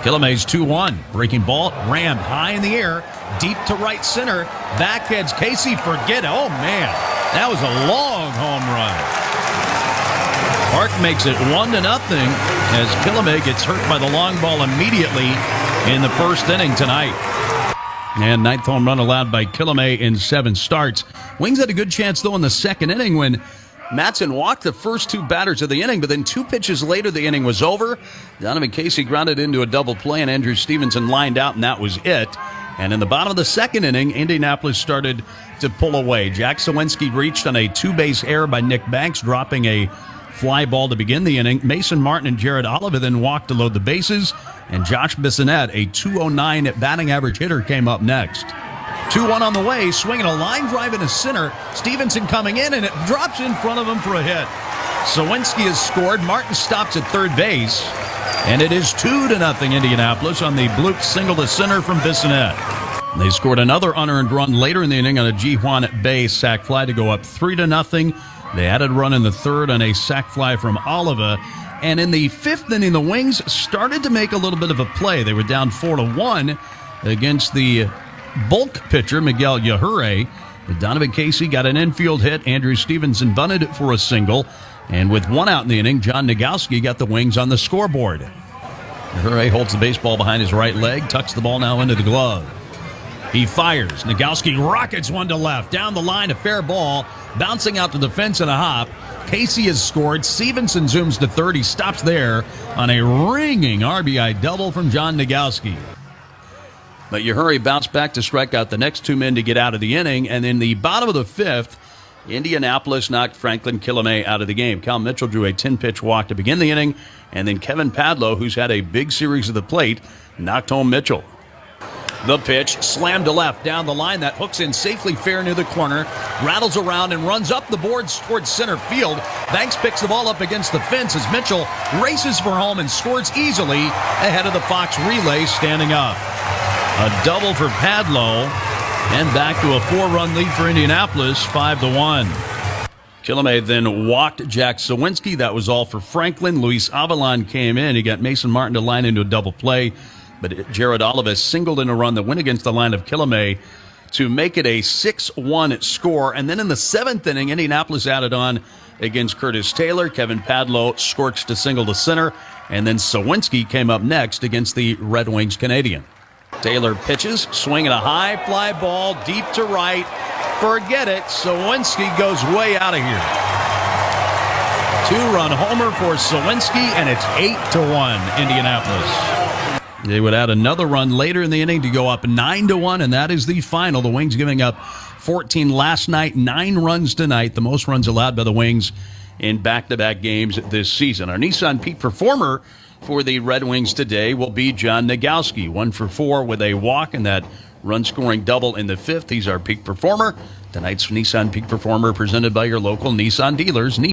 Killamey's 2-1. Breaking ball, rammed high in the air, deep to right center. Backheads Casey, forget it. Oh, man. That was a long home run. Park makes it 1-0 as Killamey gets hurt by the long ball immediately in the first inning tonight. And ninth home run allowed by Killamey in 7 starts. Wings had a good chance, though, in the second inning when Matson walked the first 2 batters of the inning, but then 2 pitches later, the inning was over. Donovan Casey grounded into a double play, and Andrew Stevenson lined out, and that was it. And in the bottom of the second inning, Indianapolis started to pull away. Jack Sawinski reached on a 2-base error by Nick Banks, dropping a fly ball to begin the inning. Mason Martin and Jared Oliva then walked to load the bases, and Josh Bissonette, a .209 batting average hitter, came up next. 2-1 on the way, swinging a line drive into center. Stevenson coming in, and it drops in front of him for a hit. Sawinski has scored. Martin stops at third base, and it is 2-0 Indianapolis on the bloop single to center from Bissonette. They scored another unearned run later in the inning on a Ji-Hwan Bae sac fly to go up 3-0. They added a run in the third on a sac fly from Oliva. And in the 5th inning, the Wings started to make a little bit of a play. They were down 4-1 against the bulk pitcher, Miguel Yajure. Donovan Casey got an infield hit. Andrew Stevenson bunted for a single. And with 1 out in the inning, John Nagowski got the Wings on the scoreboard. Yajure holds the baseball behind his right leg, tucks the ball now into the glove. He fires. Nagowski rockets one to left. Down the line, a fair ball. Bouncing out to the fence in a hop. Casey has scored. Stevenson zooms to third. He stops there on a ringing RBI double from John Nagowski. But Yajure bounced back to strike out the next 2 men to get out of the inning. And in the bottom of the 5th, Indianapolis knocked Franklin Killamey out of the game. Cal Mitchell drew a 10-pitch walk to begin the inning. And then Kevin Padlow, who's had a big series at the plate, knocked home Mitchell. The pitch, slammed to left, down the line. That hooks in safely fair near the corner, rattles around and runs up the boards towards center field. Banks picks the ball up against the fence as Mitchell races for home and scores easily ahead of the Fox relay standing up. A double for Padlow, and back to a 4-run lead for Indianapolis, 5-1. Killamey then walked Jack Sawinski. That was all for Franklin. Luis Avalon came in. He got Mason Martin to line into a double play. But Jared Oliva singled in a run that went against the line of Killamey to make it a 6-1 score. And then in the 7th inning, Indianapolis added on against Curtis Taylor. Kevin Padlow scorched a single to center. And then Sawinski came up next against the Red Wings Canadian. Taylor pitches, swinging a high fly ball deep to right. Forget it. Sawinski goes way out of here. 2-run homer for Sawinski, and it's 8-1 Indianapolis. They would add another run later in the inning to go up 9-1, and that is the final. The Wings giving up 14 last night, 9 runs tonight, the most runs allowed by the Wings in back-to-back games this season. Our Nissan Peak Performer for the Red Wings today will be John Nagowski, 1 for 4 with a walk and that run-scoring double in the 5th. He's our Peak Performer. Tonight's Nissan Peak Performer presented by your local Nissan dealers.